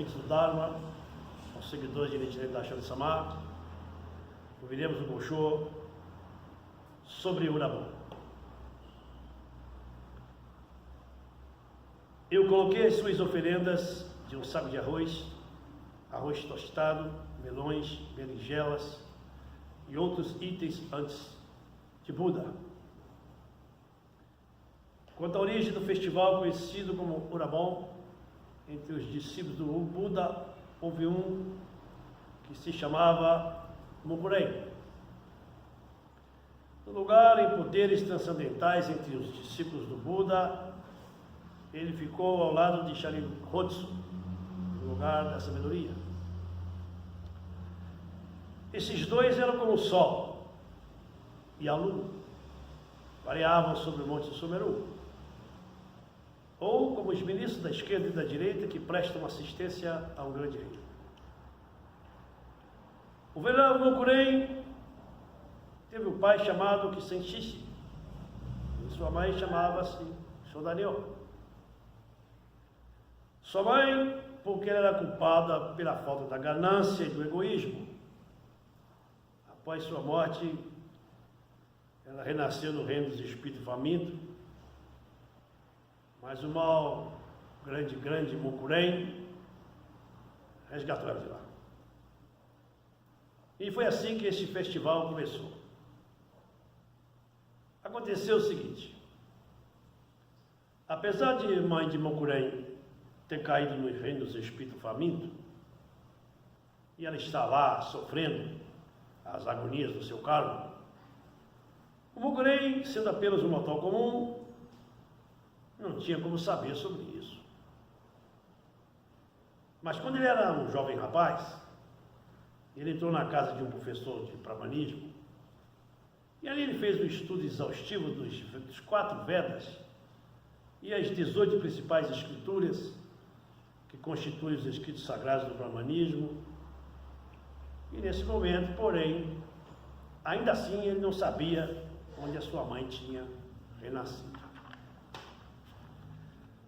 ouvintes do Dharma, aos seguidores de Nichiren Daishonin Sama, ouviremos o Gosho sobre Urabon. Eu coloquei as suas oferendas de um saco de arroz, arroz tostado, melões, berinjelas e outros itens antes de Buda. Quanto à origem do festival conhecido como Urabon, entre os discípulos do Buda houve um que se chamava Mukurei. No lugar em poderes transcendentais entre os discípulos do Buda, ele ficou ao lado de Sharihodzu, no lugar da sabedoria. Esses dois eram como o Sol e a Lua, variavam sobre o Monte Sumeru, ou como os ministros da esquerda e da direita que prestam assistência a um grande rei. O venerável Mukurei teve um pai chamado Kisenchishi, e sua mãe chamava-se Shodanyo. Sua mãe, porque ela era culpada pela falta da ganância e do egoísmo. Após sua morte, ela renasceu no reino dos espíritos famintos, mas o mal grande Mukurei resgatou ela de lá. E foi assim que esse festival começou. Aconteceu o seguinte: apesar de mãe de Mukurei ter caído no reino dos espíritos famintos, e ela está lá sofrendo as agonias do seu karma, o Mukurei, sendo apenas um mortal comum, não tinha como saber sobre isso. Mas quando ele era um jovem rapaz, ele entrou na casa de um professor de Brahmanismo, e ali ele fez um estudo exaustivo dos 4 Vedas e as 18 principais escrituras que constituem os escritos sagrados do Brahmanismo. E nesse momento, porém, ainda assim ele não sabia onde a sua mãe tinha renascido.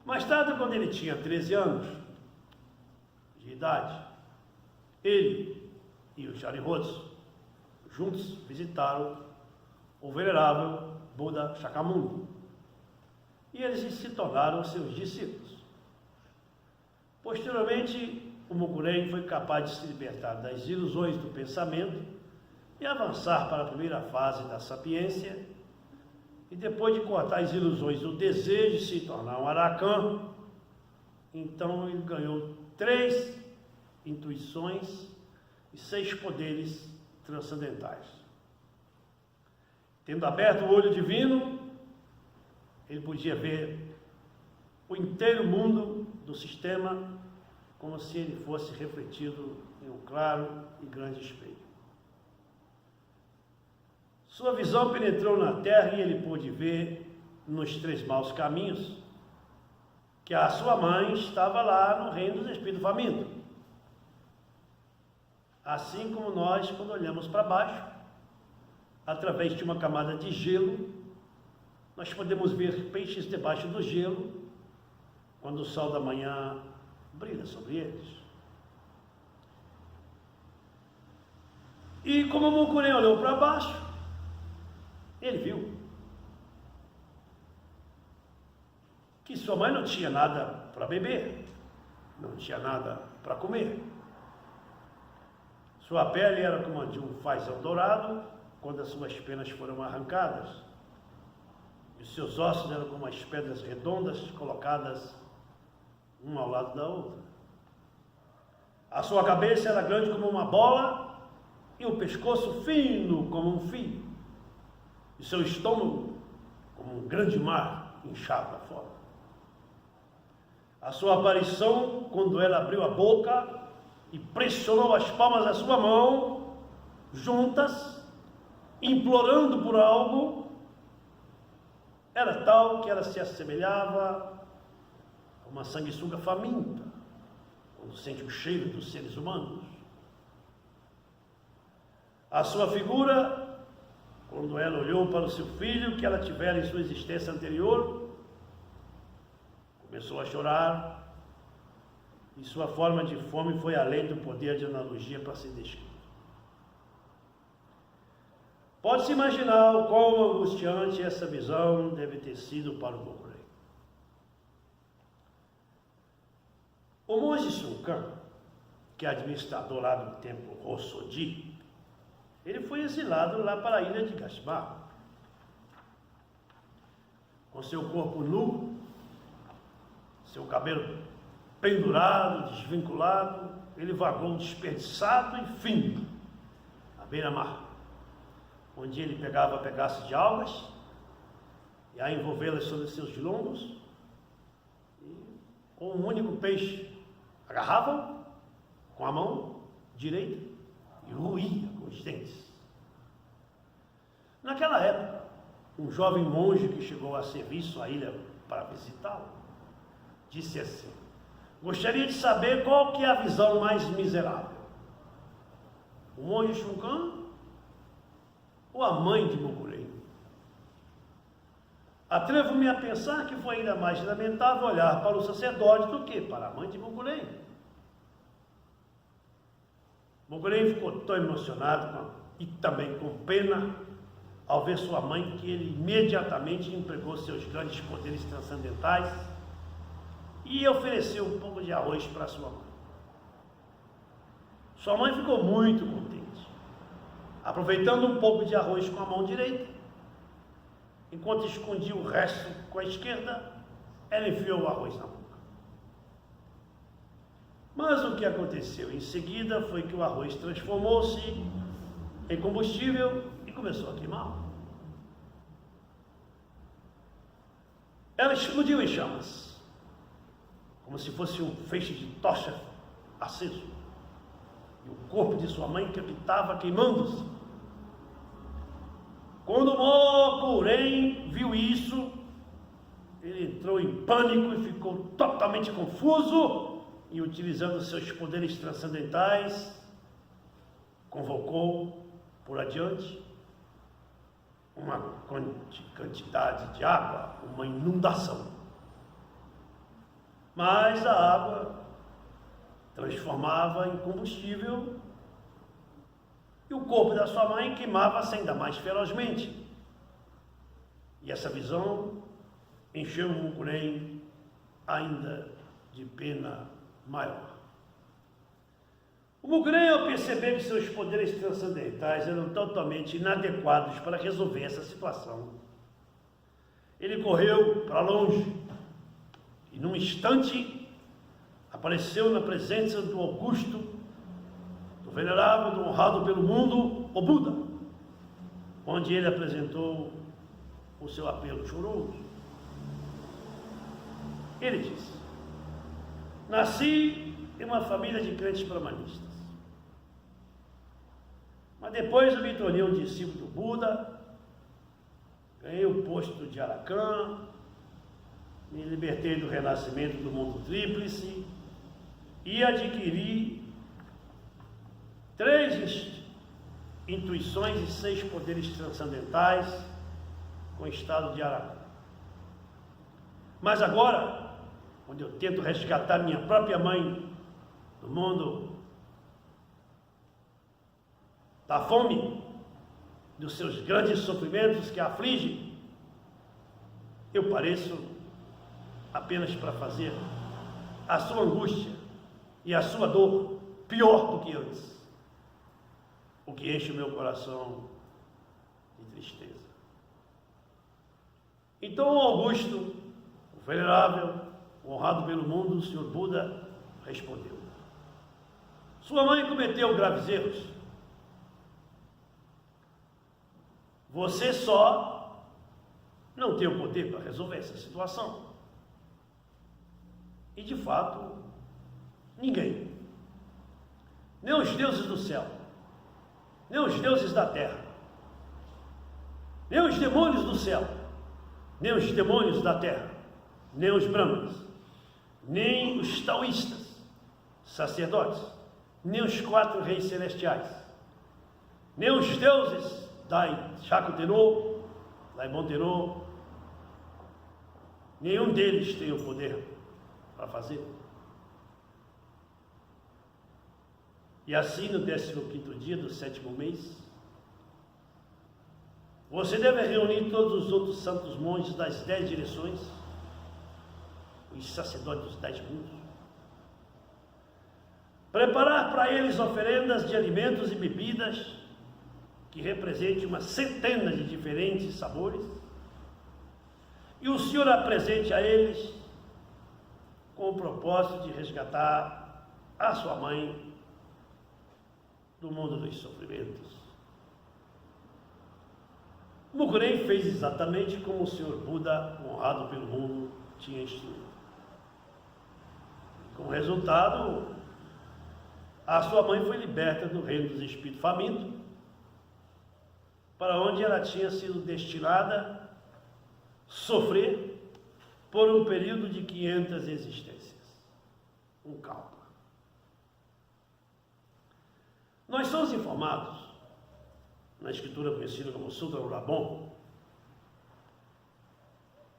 Mais tarde, quando ele tinha 13 anos de idade, ele e o Sharihodzu juntos visitaram o venerável Buda Shakyamuni, e eles se tornaram seus discípulos. Posteriormente, o Mukurei foi capaz de se libertar das ilusões do pensamento e avançar para a primeira fase da sapiência, e depois de cortar as ilusões do desejo de se tornar um Arakan, então ele ganhou 3 intuições e 6 poderes transcendentais. Tendo aberto o olho divino, ele podia ver o inteiro mundo do sistema como se ele fosse refletido em um claro e grande espelho. Sua visão penetrou na terra e ele pôde ver nos 3 maus caminhos que a sua mãe estava lá no reino dos espíritos famintos. Assim como nós, quando olhamos para baixo, através de uma camada de gelo, nós podemos ver peixes debaixo do gelo, quando o sol da manhã brilha sobre eles. E como o Mukurei olhou para baixo, ele viu que sua mãe não tinha nada para beber, não tinha nada para comer. Sua pele era como a de um fazão dourado quando as suas penas foram arrancadas, e os seus ossos eram como as pedras redondas colocadas uma ao lado da outra. A sua cabeça era grande como uma bola e o pescoço fino como um fio, e seu estômago como um grande mar inchado fora. A sua aparição, quando ela abriu a boca e pressionou as palmas da sua mão juntas, implorando por algo, era tal que ela se assemelhava a uma sanguessuga faminta, quando sente o cheiro dos seres humanos. A sua figura, quando ela olhou para o seu filho que ela tivera em sua existência anterior, começou a chorar e sua forma de fome foi além do poder de analogia para ser descrito. Pode-se imaginar o quão angustiante essa visão deve ter sido para o Mogurei. O monge Sunkan, que é administrador lá do templo Rosodi, ele foi exilado lá para a ilha de Kashmir. Com seu corpo nu, seu cabelo pendurado, desvinculado, ele vagou desperdiçado e fino à beira-mar, onde ele pegava pedaços de algas e a envolvê-las sobre seus lombos, e com um único peixe agarrava com a mão direita e roía com os dentes. Naquela época, um jovem monge que chegou a serviço à ilha para visitá-lo disse assim: gostaria de saber qual que é a visão mais miserável, o monge Sunkan ou a mãe de Mogurei? Atrevo-me a pensar que foi ainda mais lamentável olhar para o sacerdote do que para a mãe de Mogurei. Mogurei ficou tão emocionado e também com pena ao ver sua mãe, que ele imediatamente empregou seus grandes poderes transcendentais e ofereceu um pouco de arroz para sua mãe. Sua mãe ficou muito contente, aproveitando um pouco de arroz com a mão direita, enquanto escondia o resto com a esquerda, ela enfiou o arroz na boca. Mas o que aconteceu em seguida foi que o arroz transformou-se em combustível e começou a queimar. Ela explodiu em chamas, como se fosse um feixe de tocha aceso, e o corpo de sua mãe crepitava queimando-se. Quando Mogurei viu isso, ele entrou em pânico e ficou totalmente confuso, e utilizando seus poderes transcendentais, convocou por adiante uma quantidade de água, uma inundação. Mas a água transformava em combustível e o corpo da sua mãe queimava-se ainda mais ferozmente. E essa visão encheu o Mogurei ainda de pena maior. O Mogurei, ao perceber que seus poderes transcendentais eram totalmente inadequados para resolver essa situação, ele correu para longe e, num instante, apareceu na presença do augusto, do venerável, do honrado pelo mundo, o Buda, onde ele apresentou o seu apelo choroso. Ele disse: nasci em uma família de crentes brahmanistas, mas depois eu me tornei um discípulo do Buda, ganhei o posto de Arakan, me libertei do renascimento do mundo tríplice e adquiri 3 intuições e 6 poderes transcendentais com o estado de Arakan. Mas agora, onde eu tento resgatar minha própria mãe do mundo da fome, dos seus grandes sofrimentos que a afligem, eu pareço apenas para fazer a sua angústia e a sua dor pior do que antes, o que enche o meu coração de tristeza. Então o Augusto, o venerável, o honrado pelo mundo, o Senhor Buda, respondeu: sua mãe cometeu graves erros. Você só não tem o poder para resolver essa situação. E de fato, ninguém, nem os deuses do céu, nem os deuses da terra, nem os demônios do céu, nem os demônios da terra, nem os brahmanas, nem os taoístas, sacerdotes, nem os 4 reis celestiais, nem os deuses Dai Shakutenô, Daimon-tenô, nenhum deles tem o poder para fazer. E assim, no 15º dia do 7º mês, você deve reunir todos os outros santos monges das 10 direções, os sacerdotes dos 10 mundos, preparar para eles oferendas de alimentos e bebidas que representem uma centena de diferentes sabores, e o Senhor apresente a eles com o propósito de resgatar a sua mãe do mundo dos sofrimentos. Mukurem fez exatamente como o Senhor Buda, honrado pelo mundo, tinha instruído. Com resultado, a sua mãe foi liberta do reino dos espíritos famintos, para onde ela tinha sido destinada a sofrer por um período de 500 existências. Um cálculo. Nós somos informados, na escritura conhecida como Sutra Urabon,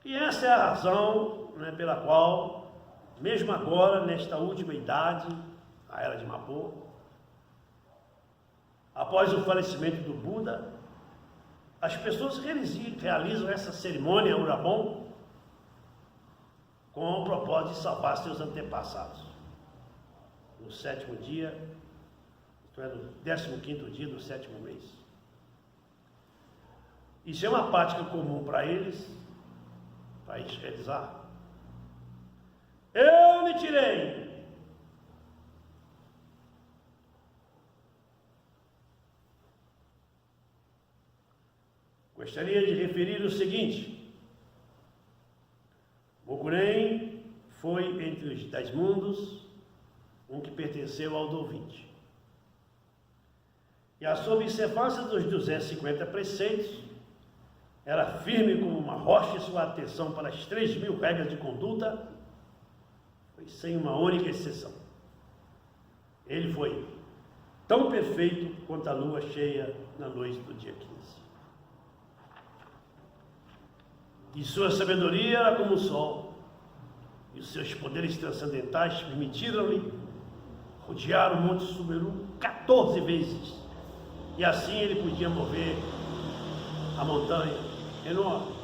e essa é a razão, pela qual, mesmo agora, nesta última idade, a Era de Mapô, após o falecimento do Buda, as pessoas realizam essa cerimônia Urabon com o propósito de salvar seus antepassados. No 7º dia, isto é, no 15º dia do 7º mês. Isso é uma prática comum para eles realizar. Eu me tirei. Gostaria de referir o seguinte: Mukurem foi entre os 10 mundos um que pertenceu ao do 20. E a sua observância dos 250 preceitos era firme como uma rocha, e sua atenção para as 3.000 regras de conduta foi sem uma única exceção. Ele foi tão perfeito quanto a lua cheia na noite do dia 15. E sua sabedoria era como o sol, e os seus poderes transcendentais permitiram-lhe rodear o Monte Sumeru 14 vezes, e assim ele podia mover a montanha enorme.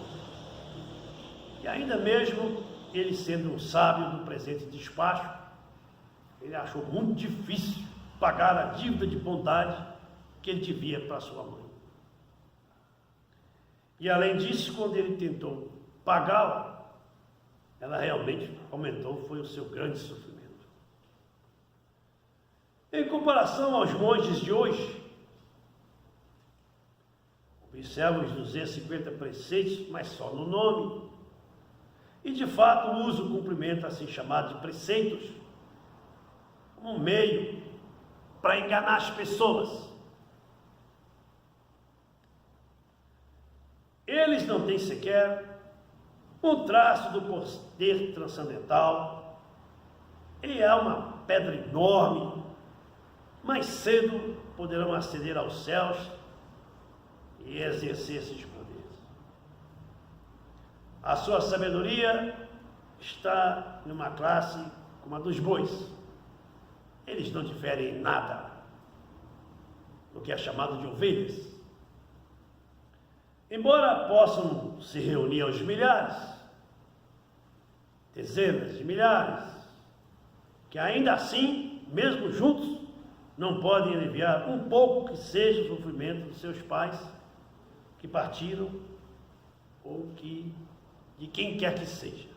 E ainda mesmo ele sendo um sábio do presente despacho, ele achou muito difícil pagar a dívida de bondade que ele devia para sua mãe. E além disso, quando ele tentou pagá-la, ela realmente aumentou, foi o seu grande sofrimento. Em comparação aos monges de hoje, observa os 250 preceitos, mas só no nome, e de fato usa o cumprimento assim chamado de preceitos como um meio para enganar as pessoas. Eles não têm sequer um traço do poder transcendental, e é uma pedra enorme. Mais cedo poderão ascender aos céus e exercer esses poderes. A sua sabedoria está numa classe como a dos bois. Eles não diferem em nada do que é chamado de ovelhas. Embora possam se reunir aos milhares, dezenas de milhares, que ainda assim, mesmo juntos, não podem aliviar um pouco que seja o sofrimento dos seus pais que partiram, ou de quem quer que seja.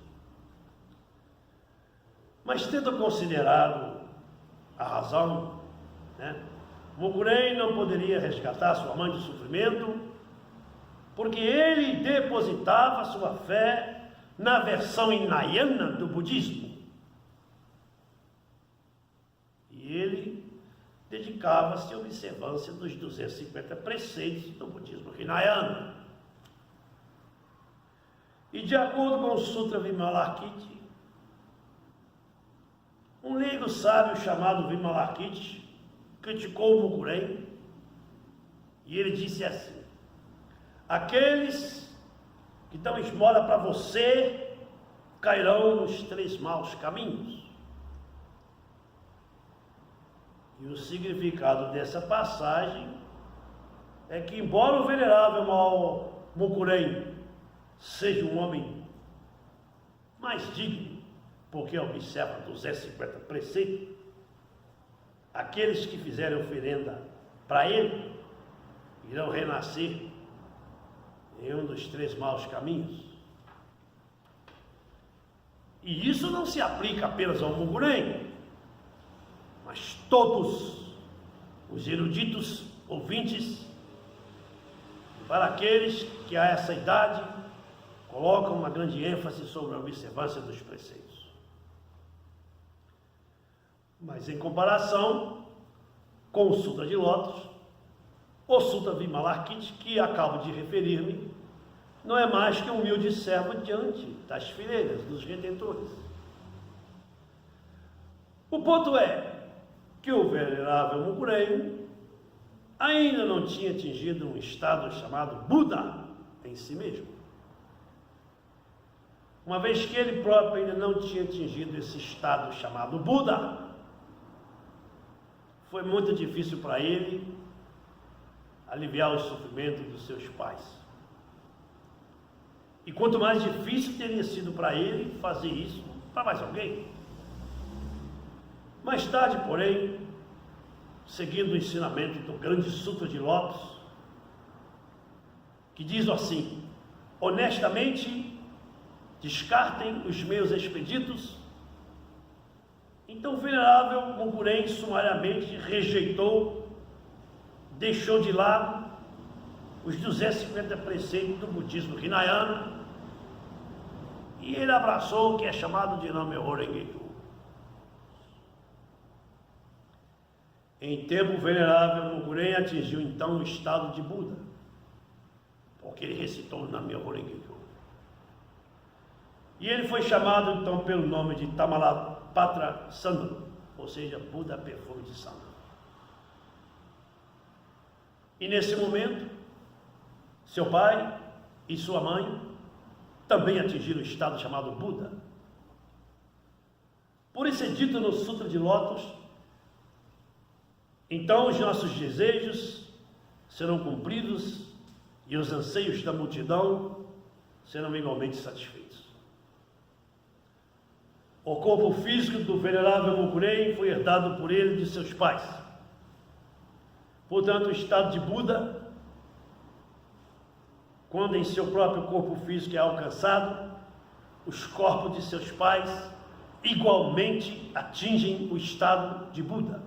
Mas tendo considerado a razão, Mukurem não poderia resgatar sua mãe do sofrimento, porque ele depositava sua fé na versão hinayana do budismo. E ele dedicava-se à observância dos 250 preceitos do budismo hinayana. E de acordo com o Sutra Vimalakirti, um leigo sábio chamado Vimalakirti criticou Mukurem, e ele disse assim: aqueles que dão esmola para você cairão nos 3 maus caminhos. E o significado dessa passagem é que, embora o venerável Mao Mukurem seja um homem mais digno, porque observa 250 preceitos, aqueles que fizerem oferenda para ele irão renascer em um dos 3 maus caminhos. E isso não se aplica apenas ao Mukurem, mas todos os eruditos ouvintes, para aqueles que a essa idade colocam uma grande ênfase sobre a observância dos preceitos. Mas em comparação com o Sutra de Lótus, o Sutra Vimalarkit, que acabo de referir-me, não é mais que um humilde servo diante das fileiras dos redentores. O ponto é que o venerável Mukurem ainda não tinha atingido um estado chamado Buda em si mesmo. Uma vez que ele próprio ainda não tinha atingido esse estado chamado Buda, foi muito difícil para ele aliviar os sofrimentos dos seus pais. E quanto mais difícil teria sido para ele fazer isso para mais alguém. Mais tarde, porém, seguindo o ensinamento do grande Sutra de Lótus, que diz assim: honestamente, descartem os meus expeditos. Então o venerável Mukurem sumariamente rejeitou, deixou de lado os 250 preceitos do budismo Hinayana e ele abraçou o que é chamado de Nam-myoho Renge-kyo. Em tempo, o venerável Mukurem atingiu então o estado de Buda, porque ele recitou o Nam-myoho Renge-kyo. E ele foi chamado então pelo nome de Tamalapatra Sandalo, ou seja, Buda perfume de sândalo. E nesse momento, seu pai e sua mãe também atingiram o estado chamado Buda. Por isso é dito no Sutra de Lótus: então os nossos desejos serão cumpridos e os anseios da multidão serão igualmente satisfeitos. O corpo físico do venerável Mukurem foi herdado por ele de seus pais. Portanto, o estado de Buda, quando em seu próprio corpo físico é alcançado, os corpos de seus pais igualmente atingem o estado de Buda.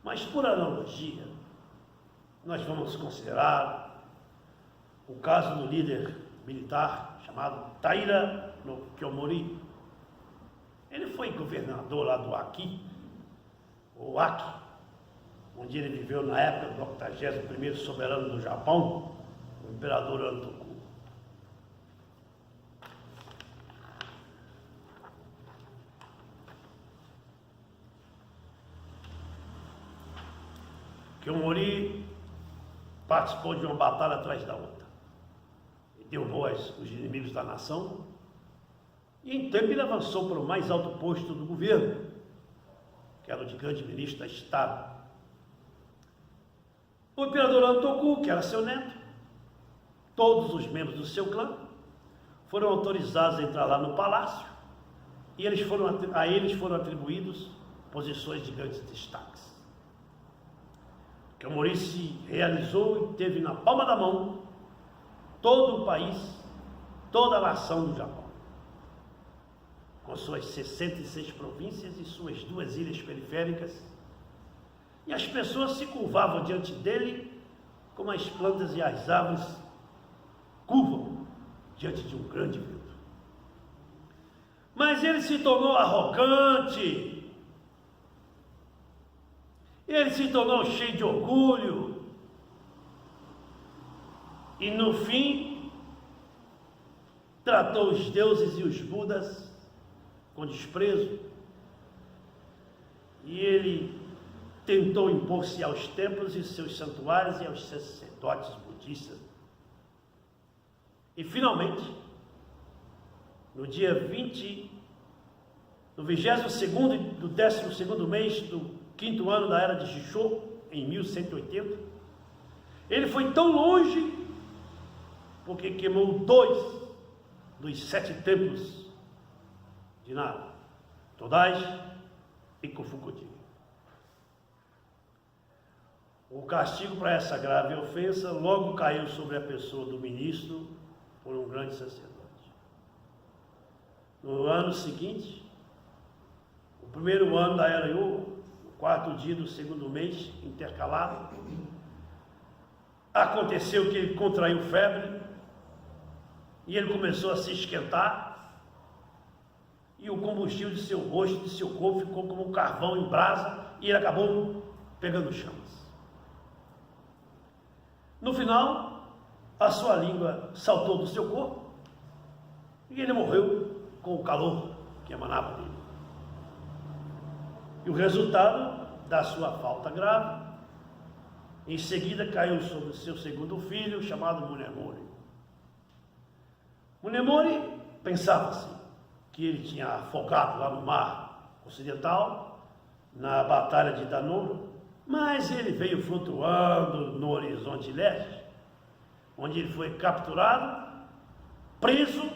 Mas por analogia, nós vamos considerar o caso do líder militar chamado Taira no Kiyomori. Ele foi governador lá do Aki, ou Aki, onde ele viveu na época do 81º soberano do Japão, o imperador Antoku. Kiyomori participou de uma batalha atrás da outra. Ele derrubou os inimigos da nação e em tempo ele avançou para o mais alto posto do governo, que era o de grande ministro da Estado. O imperador Antoku, que era seu neto, todos os membros do seu clã foram autorizados a entrar lá no palácio e a eles foram atribuídos posições de grandes destaques. Kiyomori se realizou e teve na palma da mão todo o país, toda a nação do Japão, com suas 66 províncias e suas 2 ilhas periféricas, e as pessoas se curvavam diante dele como as plantas e as árvores curvam diante de um grande vento. Mas ele se tornou arrogante, ele se tornou cheio de orgulho, e no fim tratou os deuses e os budas com desprezo, e ele tentou impor-se aos templos e seus santuários e aos sacerdotes budistas. E finalmente, no dia 20 no 22º e do 12º mês do 5º ano da era de Xixô, em 1180, ele foi tão longe porque queimou 2 dos 7 templos de Nara, Todais e Kufukuti. O castigo para essa grave ofensa logo caiu sobre a pessoa do ministro por um grande sacerdote. No ano seguinte, o primeiro ano da era Yu, o 4º dia do 2º mês intercalado, aconteceu que ele contraiu febre e ele começou a se esquentar e o combustível de seu rosto, de seu corpo ficou como um carvão em brasa e ele acabou pegando chamas. No final, a sua língua saltou do seu corpo e ele morreu com o calor que emanava dele. E o resultado da sua falta grave, em seguida caiu sobre o seu segundo filho, chamado Munemori. Munemori pensava-se que ele tinha afogado lá no mar ocidental, na batalha de Danoro, mas ele veio flutuando no horizonte leste, onde ele foi capturado, preso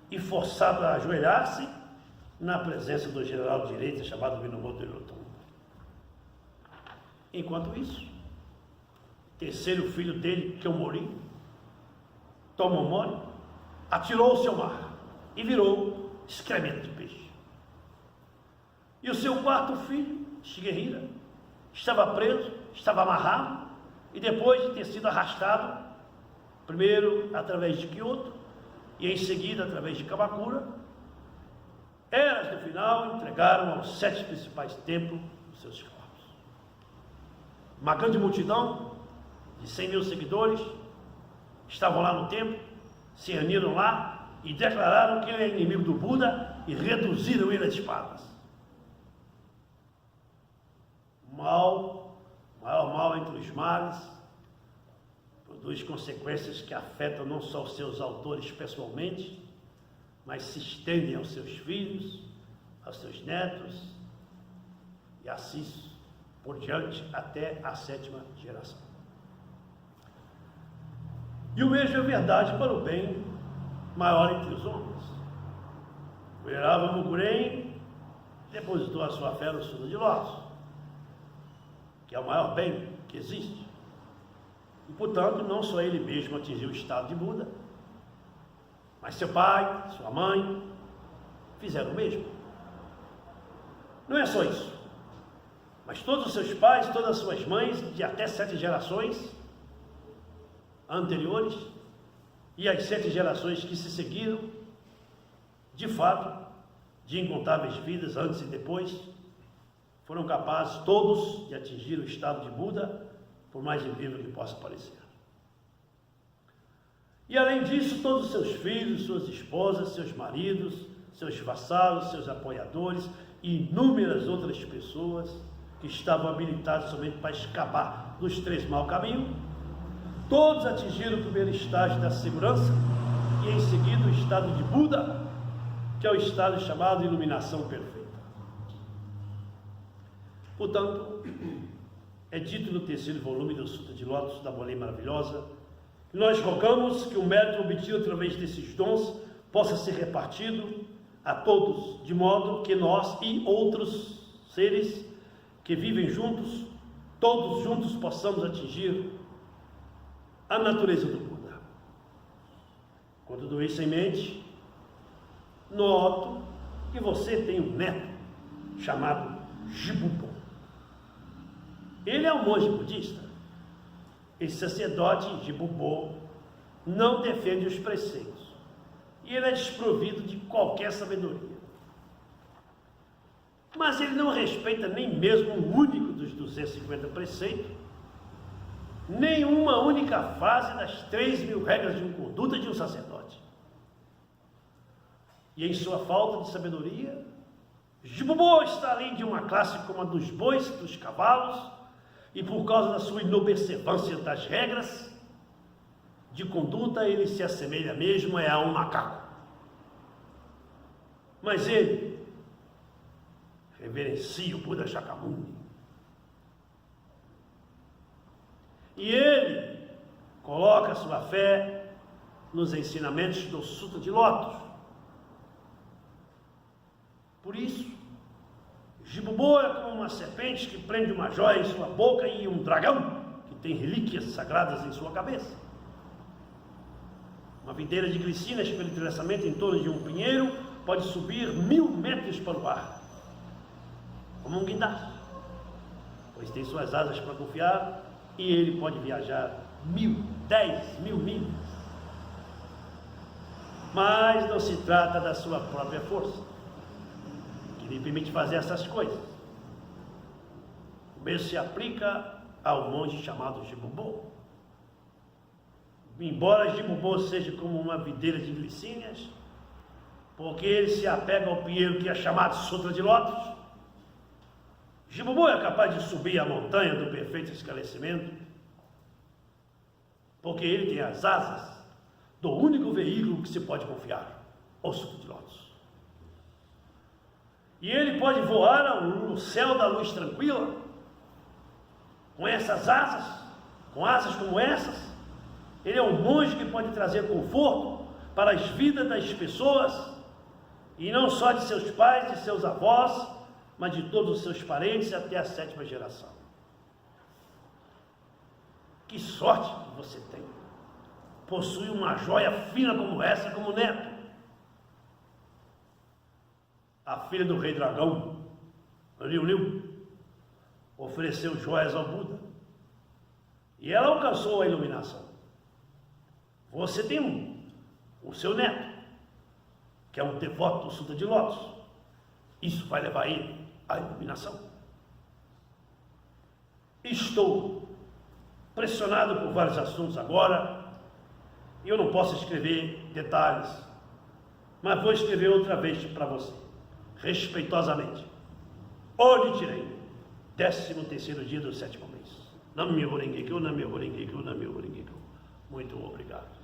e forçado a ajoelhar-se na presença do general de direita chamado Minamoto Hirotomo. Enquanto isso, o terceiro filho dele, Kyomori, Tomomori, atirou-se ao mar e virou excremento de peixe. E o seu quarto filho, Shigehira, estava preso, estava amarrado, e depois de ter sido arrastado, primeiro através de Kyoto, e em seguida através de Kamakura, elas no final entregaram aos 7 principais templos os seus corpos. Uma grande multidão de 100 mil seguidores estavam lá no templo, se reuniram lá e declararam que ele é inimigo do Buda e reduziram ele a espadas. O maior mal entre os males, produz consequências que afetam não só os seus autores pessoalmente, mas se estendem aos seus filhos, aos seus netos, e assim por diante até a 7ª geração. E o mesmo é verdade para o bem maior entre os homens. O venerável Mukuren depositou a sua fé no Suda de Lótus, que é o maior bem que existe. E, portanto, não só ele mesmo atingiu o estado de Buda, mas seu pai, sua mãe, fizeram o mesmo. Não é só isso, mas todos os seus pais, todas as suas mães, de até 7 gerações anteriores, e as 7 gerações que se seguiram, de fato, de incontáveis vidas antes e depois, foram capazes todos de atingir o estado de Buda, por mais incrível que possa parecer. E além disso, todos os seus filhos, suas esposas, seus maridos, seus vassalos, seus apoiadores e inúmeras outras pessoas que estavam habilitados somente para escapar dos 3 maus caminhos, todos atingiram o primeiro estágio da segurança e em seguida o estado de Buda, que é o estado chamado iluminação perfeita. Portanto, é dito no 3º volume do Sutra de Lótus da Bolei Maravilhosa, que nós rogamos que o mérito obtido através desses dons possa ser repartido a todos, de modo que nós e outros seres que vivem juntos, todos juntos possamos atingir a natureza do Buda. Com tudo isso em mente, noto que você tem um neto chamado Jibubo. Ele é um monge budista. Esse sacerdote Jibubo não defende os preceitos e ele é desprovido de qualquer sabedoria. Mas ele não respeita nem mesmo um único dos 250 preceitos, nem uma única fase das 3.000 regras de conduta de um sacerdote. E em sua falta de sabedoria, Jibubo está além de uma classe como a dos bois, dos cavalos, e por causa da sua inobservância das regras de conduta, ele se assemelha mesmo a um macaco. Mas ele reverencia o Buda Shakyamuni. E ele coloca sua fé nos ensinamentos do Sutra de Lótus. Por isso, Jibubo é como uma serpente que prende uma joia em sua boca e um dragão que tem relíquias sagradas em sua cabeça. Uma videira de glicinas pelo entrelaçamento em torno de um pinheiro pode subir 1000 metros para o ar, como um guindaste, pois tem suas asas para confiar e ele pode viajar 10.000 milhas. Mas não se trata da sua própria força que lhe permite fazer essas coisas. O mesmo se aplica ao monge chamado Jibubo. Embora Jibubo seja como uma videira de glicínias, porque ele se apega ao pinheiro que é chamado Sutra de Lótus, Jibubo é capaz de subir a montanha do perfeito esclarecimento, porque ele tem as asas do único veículo que se pode confiar, o Sutra de Lótus. E ele pode voar no céu da luz tranquila, com essas asas, com asas como essas. Ele é um monge que pode trazer conforto para as vidas das pessoas, e não só de seus pais, de seus avós, mas de todos os seus parentes até a 7ª geração. Que sorte que você tem! Possui uma joia fina como essa como neto. A filha do rei dragão, Liu, ofereceu joias ao Buda, e ela alcançou a iluminação. Você tem o seu neto, que é um devoto do Sutra de Lótus. Isso vai levar ele à iluminação. Estou pressionado por vários assuntos agora, e eu não posso escrever detalhes, mas vou escrever outra vez para você, respeitosamente. Olhe tirei, 13º dia do 7º mês. Namyo Renge Kyo, Namyo Renge Kyo, Namyo Renge Kyo. Muito obrigado.